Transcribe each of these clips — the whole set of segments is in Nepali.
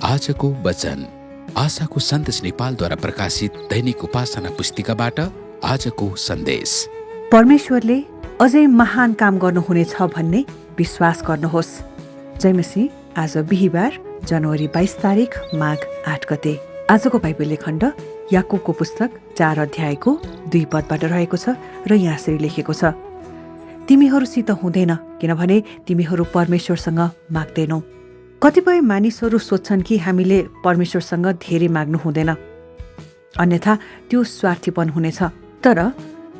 आजको वचन आशाको सन्देश नेपालद्वारा प्रकाशित दैनिक उपासना पुस्तिकाबाट आजको सन्देश। परमेश्वरले अझै महान काम गर्नुहुनेछ भन्ने विश्वास गर्नुहोस्। जय मसीह। आज बिहीबार जनवरी 22 तारिक माघ 8 गते। आजको बाइबल खण्ड याकुबको पुस्तक 4 अध्यायको 2 पदबाट रहेको छ र यहाँ यसरी लेखेको छ, तिमीहरूसित हुँदैन किनभने तिमीहरू परमेश्वरसँग माग्दैनौ। कतिपय मानिसहरू सोध्छन् कि हामीले परमेश्वरसँग धेरै माग्नु हुँदैन, अन्यथा त्यो स्वार्थीपन हुनेछ। तर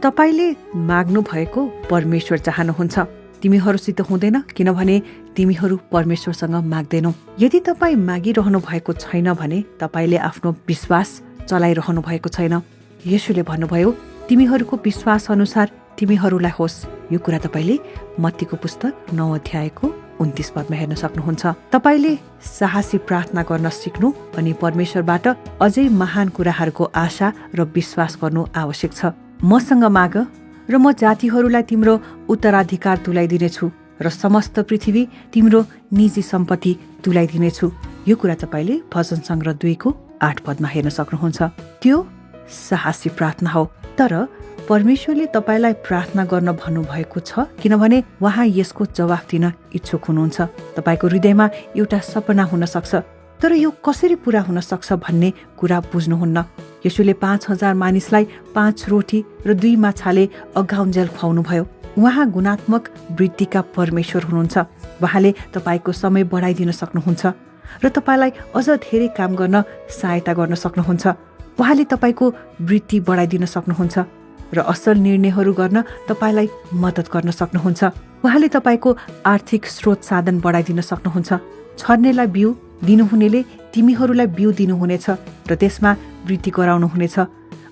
तपाईले माग्नु भएको परमेश्वर चाहनुहुन्छ। तिमीहरूसित हुँदैन किनभने तिमीहरू परमेश्वरसँग माग्दैनौ। यदि तपाईँ मागिरहनु भएको छैन भने तपाईले आफ्नो विश्वास चलाइरहनु भएको छैन। येशूले भन्नुभयो, तिमीहरूको विश्वास अनुसार तिमीहरूलाई होस्। यो कुरा तपाईले मत्तीको पुस्तक 9 अध्यायको 29 पदमा हेर्न सक्नुहुन्छ। तपाईले साहसी प्रार्थना गर्न सिक्नु अनि परमेश्वरबाट अझै महान कुराहरूको आशा र विश्वास गर्नु आवश्यक छ। मसँग माग र म जातिहरूलाई तिम्रो उत्तराधिकार तुल्याइदिनेछु र समस्त पृथ्वी तिम्रो निजी सम्पत्ति तुल्याइदिनेछु। यो कुरा तपाईले भजन संग्रह 2 को 8 पदमा हेर्न सक्नुहुन्छ। त्यो साहसी प्रार्थना हो। तर परमेश्वरले तपाईलाई प्रार्थना गर्न भन्नुभएको छ किनभने उहाँ यसको जवाफ दिन इच्छुक हुनुहुन्छ। तपाईको हृदयमा एउटा सपना हुन सक्छ, तर यो कसरी पूरा हुन सक्छ भन्ने कुरा बुझ्नुहुन्न। येशूले 5000 मानिसलाई 5 रोटी र 2 माछाले अघाउन्जेल खुवाउनु भयो। उहाँ गुणात्मक वृद्धिका परमेश्वर हुनुहुन्छ। उहाँले तपाईको समय बढाइदिन सक्नुहुन्छ र तपाईलाई अझ धेरै काम गर्न सहायता गर्न सक्नुहुन्छ। उहाँले तपाईको वृद्धि बढाइदिन सक्नुहुन्छ र असल निर्णयहरू गर्न तपाईलाई मद्दत गर्न सक्नुहुन्छ। उहाँले तपाईको आर्थिक स्रोत साधन बढाइदिन सक्नुहुन्छ। छर्नेलाई बिउ दिनुहुनेले तिमीहरूलाई बिउ दिनुहुनेछ र त्यसमा वृद्धि गराउनुहुनेछ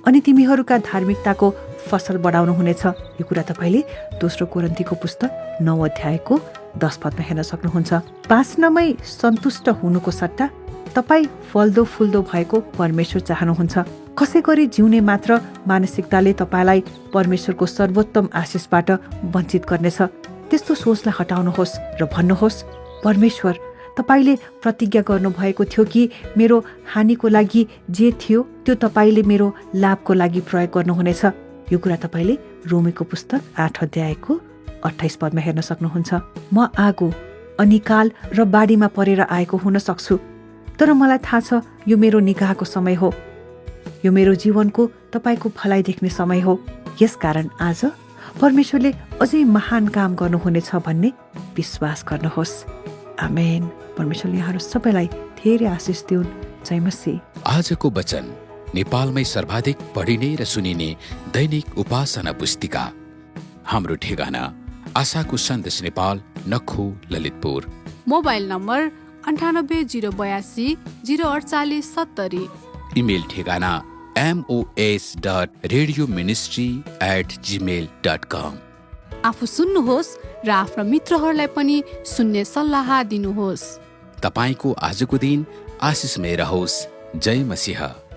अनि तिमीहरूका धार्मिकताको फसल बढाउनुहुनेछ। यो कुरा तपाईले दोस्रो कोरिन्थीको पुस्तक 9 अध्यायको 10 पदमा हेर्न सक्नुहुन्छ। बाँच्नमै सन्तुष्ट हुनुको सट्टा तपाई फल्दो फुल्दो भएको परमेश्वर चाहनुहुन्छ। कसै गरी जिउने मात्र मानसिकताले तपाईलाई परमेश्वरको सर्वोत्तम आशिषबाट वञ्चित गर्नेछ। त्यस्तो सोचलाई हटाउनुहोस् र भन्नुहोस्, परमेश्वर तपाईले प्रतिज्ञा गर्नुभएको थियो कि मेरो हानिको लागि जे थियो त्यो तपाईले मेरो लाभको लागि प्रयोग गर्नुहुनेछ। यो कुरा तपाईले रोमीको पुस्तक 8 अध्यायको 28 पदमा हेर्न सक्नुहुन्छ। म आगो अनिकाल र बाढीमा परेर आएको हुन सक्छु, तर मलाई थाहा छ यो मेरो निगाहको समय हो। यो मेरो जीवनको तपाईको भलाइ देख्ने समय हो। यसकारण आज परमेश्वरले अझै महान काम गर्नुहुनेछ भन्ने विश्वास गर्नुहोस्। आमेन। परमेश्वरले यहाँहरू सबैलाई धेरै आशिष दिउन्। जय मसीह। आजको वचन नेपालमै सर्वाधिक पढिने र सुनिने दैनिक उपासना पुस्तिका। हाम्रो ठेगाना आशाको सन्देश Nepal, Nakkhu, Lalitpur. Mobile number 98082048 04870। Email ठेगाना mos.radioministry@gmail.com। आफू सुन्नुहोस् र आफ्ना मित्रहरूलाई पनि सुन्ने सल्लाह दिनुहोस्। तपाईको आजको दिन आशिषमय रहोस्। जय मसीह।